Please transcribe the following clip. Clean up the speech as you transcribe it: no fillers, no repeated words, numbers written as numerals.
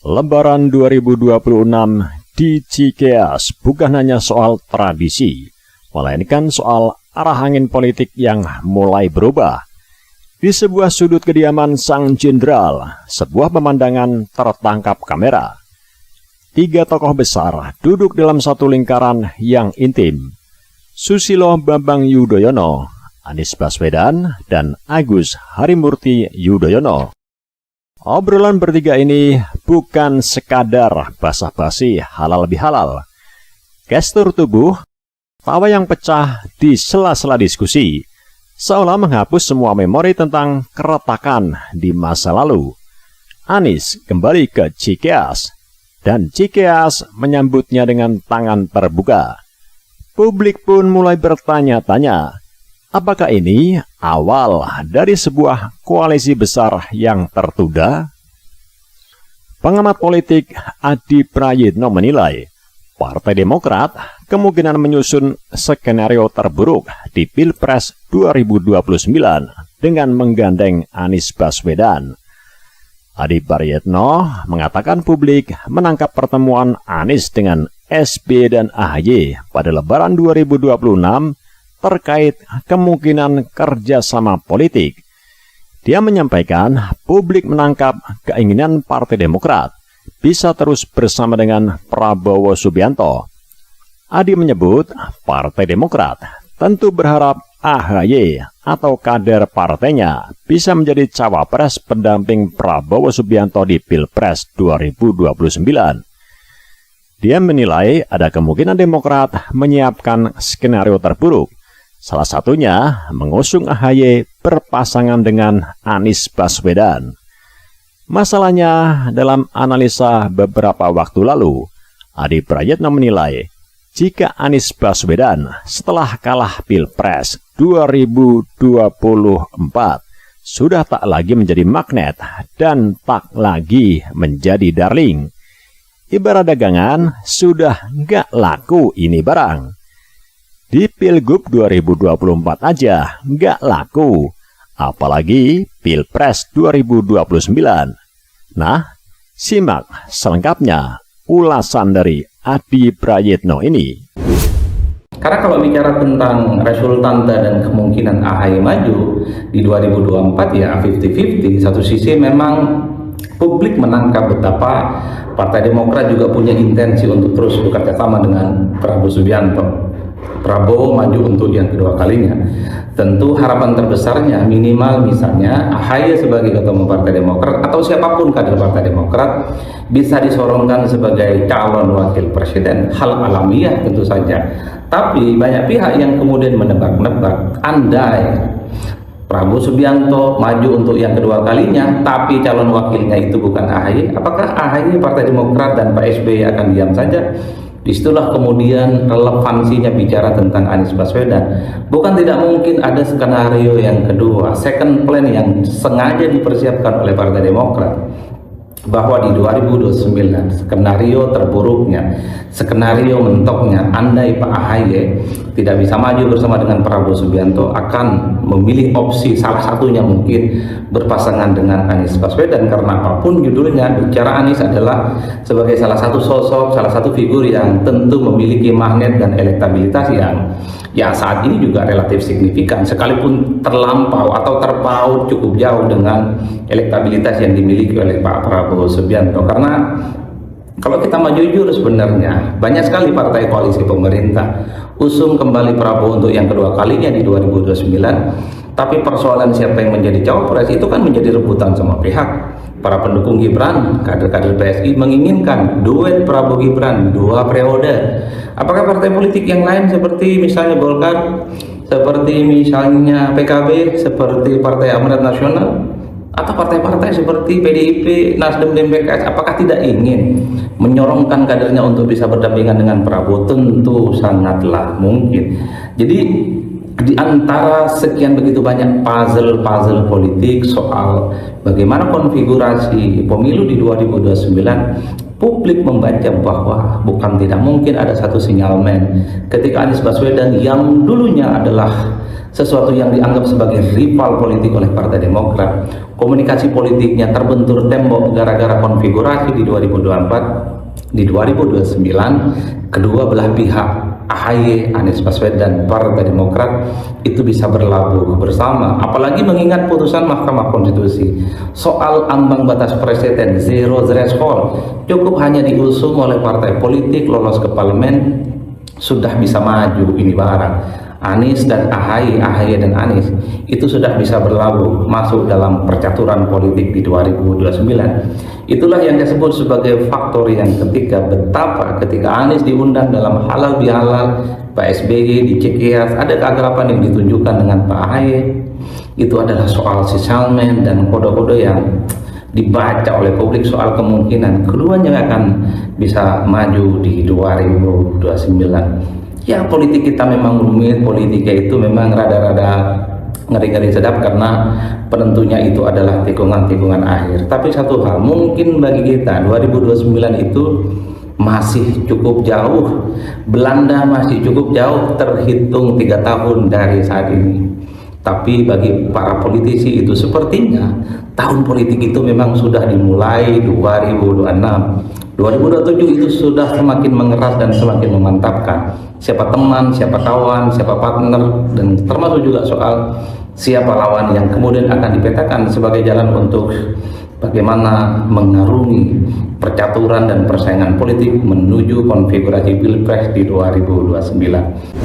Lebaran 2026 di Cikeas bukan hanya soal tradisi, melainkan soal arah angin politik yang mulai berubah. Di sebuah sudut kediaman sang jenderal, sebuah pemandangan tertangkap kamera. 3 tokoh besar duduk dalam satu lingkaran yang intim. Susilo Bambang Yudhoyono, Anies Baswedan, dan Agus Harimurti Yudhoyono. Obrolan bertiga ini bukan sekadar basa-basi halal bihalal. Gestur tubuh, tawa yang pecah di sela-sela diskusi, seolah menghapus semua memori tentang keretakan di masa lalu. Anies kembali ke Cikeas, dan Cikeas menyambutnya dengan tangan terbuka. Publik pun mulai bertanya-tanya, apakah ini awal dari sebuah koalisi besar yang tertunda? Pengamat politik Adi Prayitno menilai, Partai Demokrat kemungkinan menyusun skenario terburuk di Pilpres 2029 dengan menggandeng Anies Baswedan. Adi Prayitno mengatakan publik menangkap pertemuan Anies dengan SBY dan AHY pada Lebaran 2026 terkait kemungkinan kerjasama politik. Dia menyampaikan publik menangkap keinginan Partai Demokrat bisa terus bersama dengan Prabowo Subianto. Adi menyebut Partai Demokrat tentu berharap AHY atau kader partainya bisa menjadi cawapres pendamping Prabowo Subianto di Pilpres 2029. Dia menilai ada kemungkinan Demokrat menyiapkan skenario terburuk. Salah satunya mengusung AHY berpasangan dengan Anies Baswedan. Masalahnya dalam analisa beberapa waktu lalu, Adi Prayitno menilai jika Anies Baswedan setelah kalah Pilpres 2024 sudah tak lagi menjadi magnet dan tak lagi menjadi darling. Ibarat dagangan sudah nggak laku ini barang. Di Pilgub 2024 aja nggak laku, apalagi Pilpres 2029. Nah, simak selengkapnya ulasan dari Adi Prayitno ini. Karena kalau bicara tentang resultante dan kemungkinan AHY maju di 2024 ya 50-50. Satu sisi memang publik menangkap betapa Partai Demokrat juga punya intensi untuk terus bekerja sama dengan Prabowo Subianto. Prabowo maju untuk yang kedua kalinya. Tentu harapan terbesarnya minimal misalnya AHY sebagai ketua umum Partai Demokrat atau siapapun kader Partai Demokrat bisa disorongkan sebagai calon wakil presiden. Hal alamiah tentu saja. Tapi banyak pihak yang kemudian menebak-nebak, andai Prabowo Subianto maju untuk yang kedua kalinya tapi calon wakilnya itu bukan AHY, apakah AHY, Partai Demokrat, dan Pak SBY akan diam saja? Disitulah kemudian relevansinya bicara tentang Anies Baswedan. Bukan tidak mungkin ada skenario yang kedua, second plan yang sengaja dipersiapkan oleh Partai Demokrat, bahwa di 2029 skenario terburuknya, skenario mentoknya, andai Pak AHY tidak bisa maju bersama dengan Prabowo Subianto, akan memilih opsi salah satunya mungkin berpasangan dengan Anies Baswedan. Karena apapun judulnya, bicara Anies adalah sebagai salah satu sosok, salah satu figur yang tentu memiliki magnet dan elektabilitas yang saat ini juga relatif signifikan, sekalipun terlampau atau terpaut cukup jauh dengan elektabilitas yang dimiliki oleh Pak Prabowo Subianto. Karena kalau kita mau jujur, sebenarnya banyak sekali partai koalisi pemerintah usung kembali Prabowo untuk yang kedua kalinya di 2029, tapi persoalan siapa yang menjadi cawapres itu kan menjadi rebutan semua pihak. Para pendukung Gibran, kader-kader PSI menginginkan duet Prabowo Gibran 2 periode. Apakah partai politik yang lain seperti misalnya Golkar, seperti misalnya PKB, seperti Partai Amanat Nasional, atau partai-partai seperti PDIP, Nasdem, dan PKS, apakah tidak ingin menyorongkan kadernya untuk bisa berdampingan dengan Prabowo? Tentu sangatlah mungkin. Jadi di antara sekian begitu banyak puzzle politik soal bagaimana konfigurasi pemilu di 2029, publik membaca bahwa bukan tidak mungkin ada satu sinyalmen ketika Anies Baswedan yang dulunya adalah sesuatu yang dianggap sebagai rival politik oleh Partai Demokrat, komunikasi politiknya terbentur tembok gara-gara konfigurasi di 2024, di 2029 kedua belah pihak AHY, Anies Baswedan, Partai Demokrat itu bisa berlabuh bersama, apalagi mengingat putusan Mahkamah Konstitusi soal ambang batas presiden zero threshold, cukup hanya diusung oleh partai politik lolos ke parlemen sudah bisa maju ini barang. Anies dan AHY dan Anies itu sudah bisa berlabuh masuk dalam percaturan politik di 2029. Itulah yang disebut sebagai faktor yang ketiga, betapa ketika Anies diundang dalam halal bihalal, Pak SBY di Cikeas ada keakraban yang ditunjukkan dengan Pak AHY, itu adalah soal sinyalmen dan kode-kode yang dibaca oleh publik soal kemungkinan keduanya akan bisa maju di 2029. Ya, politik kita memang rumit, politiknya itu memang rada-rada ngeri-ngeri sedap karena penentunya itu adalah tikungan-tikungan akhir. Tapi satu hal, mungkin bagi kita 2029 itu masih cukup jauh. Belanda masih cukup jauh, terhitung 3 tahun dari saat ini. Tapi bagi para politisi itu sepertinya tahun politik itu memang sudah dimulai 2026. 2027 itu sudah semakin mengeras dan semakin memantapkan siapa teman, siapa kawan, siapa partner, dan termasuk juga soal siapa lawan yang kemudian akan dipetakan sebagai jalan untuk bagaimana mengarungi percaturan dan persaingan politik menuju konfigurasi Pilpres di 2029.